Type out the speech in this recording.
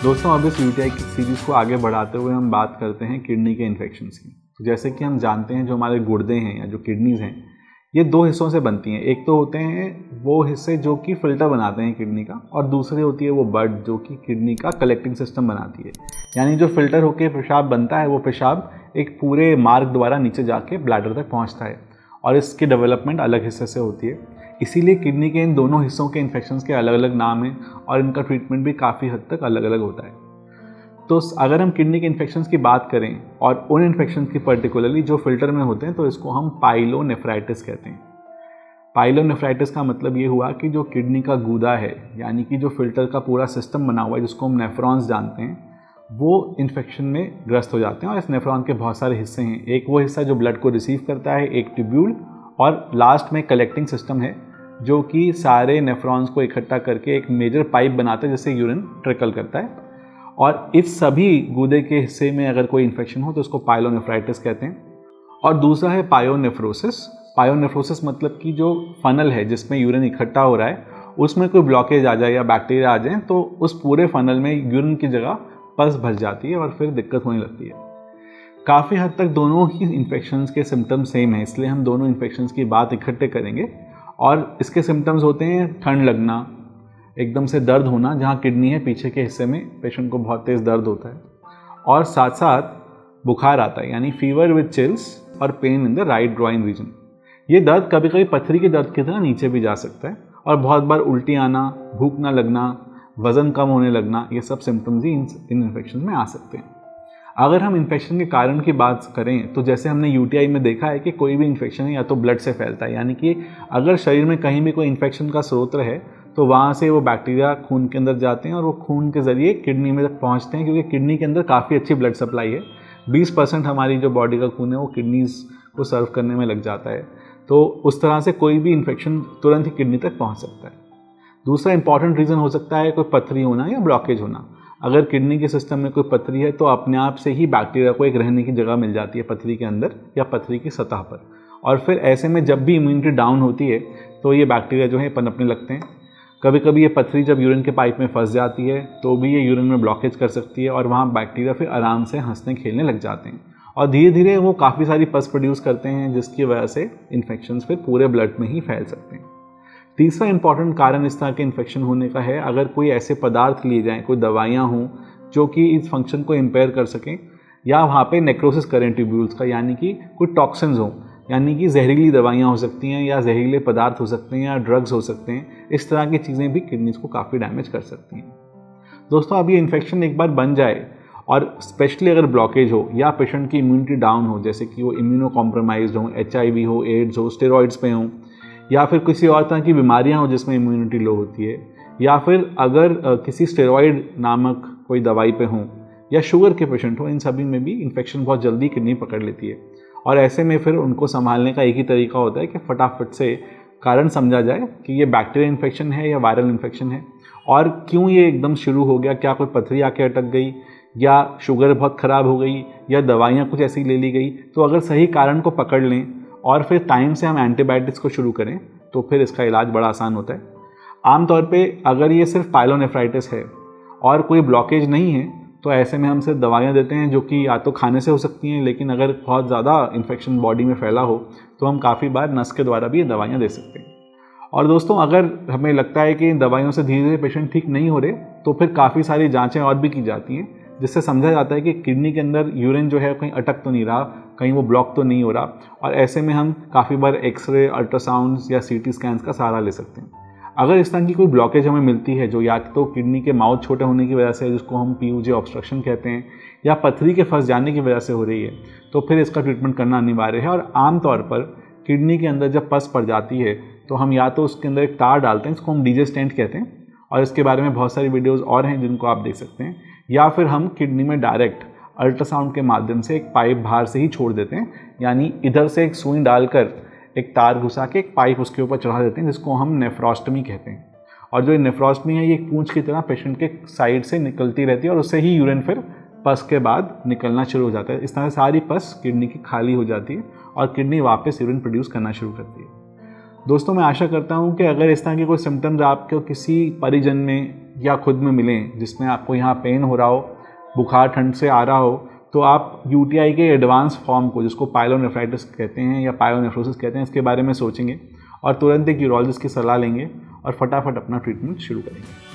दोस्तों, अब इस यूटीआई की सीरीज़ को आगे बढ़ाते हुए हम बात करते हैं किडनी के इन्फेक्शंस की। तो जैसे कि हम जानते हैं, जो हमारे गुर्दे हैं या जो किडनीज़ हैं, ये दो हिस्सों से बनती हैं। एक तो होते हैं वो हिस्से जो कि फ़िल्टर बनाते हैं किडनी का, और दूसरी होती है वो बड जो कि किडनी का कलेक्टिंग सिस्टम बनाती है। यानी जो फ़िल्टर होकर पेशाब बनता है, वो पेशाब एक पूरे मार्ग द्वारा नीचे जाके ब्लैडर तक पहुँचता है, और इसकी डेवलपमेंट अलग हिस्से से होती है। इसीलिए किडनी के इन दोनों हिस्सों के इन्फेक्शंस के अलग अलग नाम हैं, और इनका ट्रीटमेंट भी काफ़ी हद तक अलग अलग होता है। तो अगर हम किडनी के इन्फेक्शंस की बात करें, और उन इन्फेक्शंस की पर्टिकुलरली जो फिल्टर में होते हैं, तो इसको हम पाइलोनेफ्राइटिस कहते हैं। पाइलोनेफ्राइटिस का मतलब ये हुआ कि जो किडनी का गूदा है, यानी कि जो फिल्टर का पूरा सिस्टम बना हुआ है जिसको हम नेफ्रॉन्स जानते हैं, वो इन्फेक्शन में ग्रस्त हो जाते हैं। और इस नेफ्रॉन के बहुत सारे हिस्से हैं। एक वो हिस्सा जो ब्लड को रिसीव करता है, एक ट्यूब्यूल, और लास्ट में कलेक्टिंग सिस्टम है जो कि सारे नेफ्रॉन्स को इकट्ठा करके एक मेजर पाइप बनाता है जिससे यूरिन ट्रिकल करता है। और इस सभी गूदे के हिस्से में अगर कोई इन्फेक्शन हो तो उसको पाइलोनेफ्राइटिस कहते हैं। और दूसरा है पायोनेफ्रोसिस। पायोनेफ्रोसिस मतलब कि जो फनल है जिसमें यूरिन इकट्ठा हो रहा है, उसमें कोई ब्लॉकेज आ जाए या बैक्टीरिया आ जाए, तो उस पूरे फनल में यूरिन की जगह पस भर जाती है और फिर दिक्कत होने लगती है। काफ़ी हद तक दोनों ही इन्फेक्शंस के सिम्टम्स सेम हैं, इसलिए हम दोनों इन्फेक्शंस की बात इकट्ठे करेंगे। और इसके सिम्टम्स होते हैं ठंड लगना, एकदम से दर्द होना, जहाँ किडनी है पीछे के हिस्से में पेशेंट को बहुत तेज़ दर्द होता है, और साथ साथ बुखार आता है, यानी फीवर विद चिल्स, और pain in the right groin region. ये दर्द कभी कभी पथरी के दर्द की तरह नीचे भी जा सकता है, और बहुत बार उल्टी आना, भूख ना लगना, वज़न कम होने लगना, ये सब सिम्टम्स ही इन इन्फेक्शन में आ सकते हैं। अगर हम इन्फेक्शन के कारण की बात करें, तो जैसे हमने यूटीआई में देखा है कि कोई भी इन्फेक्शन है या तो ब्लड से फैलता है, यानी कि अगर शरीर में कहीं भी कोई इन्फेक्शन का स्रोत है तो वहाँ से वो बैक्टीरिया खून के अंदर जाते हैं और वो खून के ज़रिए किडनी में तक पहुँचते हैं, क्योंकि किडनी के अंदर काफ़ी अच्छी ब्लड सप्लाई है। 20% हमारी जो बॉडी का खून है वो किडनीज़ को सर्व करने में लग जाता है। तो उस तरह से कोई भी इन्फेक्शन तुरंत ही किडनी तक पहुँच सकता है। दूसरा इंपॉर्टेंट रीज़न हो सकता है कोई पथरी होना या ब्लॉकेज होना। अगर किडनी के सिस्टम में कोई पथरी है तो अपने आप से ही बैक्टीरिया को एक रहने की जगह मिल जाती है पथरी के अंदर या पथरी की सतह पर, और फिर ऐसे में जब भी इम्यूनिटी डाउन होती है तो ये बैक्टीरिया जो है पनपने लगते हैं। कभी कभी ये पथरी जब यूरिन के पाइप में फंस जाती है तो भी ये यूरिन में ब्लॉकेज कर सकती है, और वहाँ बैक्टीरिया फिर आराम से हंसने खेलने लग जाते हैं, और धीरे धीरे वो काफ़ी सारी पस प्रोड्यूस करते हैं, जिसकी वजह से इन्फेक्शंस फिर पूरे ब्लड में ही फैल सकते हैं। तीसरा इंपॉर्टेंट कारण इस तरह के इन्फेक्शन होने का है अगर कोई ऐसे पदार्थ लिए जाएँ, कोई दवाइयाँ हों जो कि इस फंक्शन को इम्पेयर कर सकें, या वहाँ पे नेक्रोसिस करें ट्यूब्यूल्स का, यानी कि कोई टॉक्सिन्स हों, यानी कि जहरीली दवाइयाँ हो सकती हैं या जहरीले पदार्थ हो सकते हैं या ड्रग्स हो सकते हैं। इस तरह की चीज़ें भी किडनीज को काफ़ी डैमेज कर सकती हैं। दोस्तों, अब ये इन्फेक्शन एक बार बन जाए, और स्पेशली अगर ब्लॉकेज हो या पेशेंट की इम्यूनिटी डाउन हो, जैसे कि वो इम्यूनो कॉम्प्रोमाइज्ड हो, HIV हो, एड्स हो, स्टेरॉइड्स पे हों, या फिर किसी और तरह की बीमारियां हो जिसमें इम्यूनिटी लो होती है, या फिर अगर किसी स्टेरॉइड नामक कोई दवाई पे हों, या शुगर के पेशेंट हो, इन सभी में भी इन्फेक्शन बहुत जल्दी किडनी पकड़ लेती है। और ऐसे में फिर उनको संभालने का एक ही तरीका होता है कि फटाफट से कारण समझा जाए कि ये बैक्टीरियल इन्फेक्शन है या वायरल इन्फेक्शन है, और क्यों ये एकदम शुरू हो गया, क्या कोई पथरी आके अटक गई, या शुगर बहुत ख़राब हो गई, या दवाइयाँ कुछ ऐसी ले ली गई। तो अगर सही कारण को पकड़ लें और फिर टाइम से हम एंटीबायोटिक्स को शुरू करें तो फिर इसका इलाज बड़ा आसान होता है। आमतौर पे अगर ये सिर्फ पाइलोनेफ्राइटिस है और कोई ब्लॉकेज नहीं है तो ऐसे में हम सिर्फ दवाइयाँ देते हैं, जो कि या तो खाने से हो सकती हैं, लेकिन अगर बहुत ज़्यादा इन्फेक्शन बॉडी में फैला हो तो हम काफ़ी बार नस के द्वारा भी ये दवाइयाँ दे सकते हैं। और दोस्तों, अगर हमें लगता है कि इन दवाइयों से धीरे धीरे पेशेंट ठीक नहीं हो रहे तो फिर काफ़ी सारी जाँचें और भी की जाती हैं, जिससे समझा जाता है कि किडनी के अंदर यूरिन जो है कहीं अटक तो नहीं रहा, कहीं वो ब्लॉक तो नहीं हो रहा। और ऐसे में हम काफ़ी बार एक्सरे, अल्ट्रासाउंड्स या CT स्कैन्स का सहारा ले सकते हैं। अगर इस तरह की कोई ब्लॉकेज हमें मिलती है जो या तो किडनी के माउथ छोटे होने की वजह से, जिसको हम PUJ ऑब्स्ट्रक्शन कहते हैं, या पथरी के फंस जाने की वजह से हो रही है, तो फिर इसका ट्रीटमेंट करना अनिवार्य है। और आमतौर पर किडनी के अंदर जब पस पड़ जाती है तो हम या तो उसके अंदर एक तार डालते हैं, इसको हम DJ स्टेंट कहते हैं, और इसके बारे में बहुत सारी वीडियोज़ और हैं जिनको आप देख सकते हैं, या फिर हम किडनी में डायरेक्ट अल्ट्रासाउंड के माध्यम से एक पाइप बाहर से ही छोड़ देते हैं, यानी इधर से एक सुई डालकर एक तार घुसा के एक पाइप उसके ऊपर चढ़ा देते हैं, जिसको हम नेफ्रोस्टमी कहते हैं। और जो नेफ्रोस्टमी है ये एक पूंछ की तरह पेशेंट के साइड से निकलती रहती है, और उससे ही यूरिन फिर पस के बाद निकलना शुरू हो जाता है। इस तरह सारी पस किडनी की खाली हो जाती है और किडनी वापस यूरिन प्रोड्यूस करना शुरू करती है। दोस्तों, मैं आशा करता हूँ कि अगर इस तरह के कोई सिम्टम्स आपको किसी परिजन में या खुद में मिलें जिसमें आपको यहाँ पेन हो रहा हो, बुखार ठंड से आ रहा हो, तो आप यूटीआई के एडवांस फॉर्म को, जिसको पायलोनेफ्राइटिस कहते हैं या पायोनेफ्रोसिस कहते हैं, इसके बारे में सोचेंगे और तुरंत एक यूरोलॉजिस्ट की सलाह लेंगे और फटाफट अपना ट्रीटमेंट शुरू करेंगे।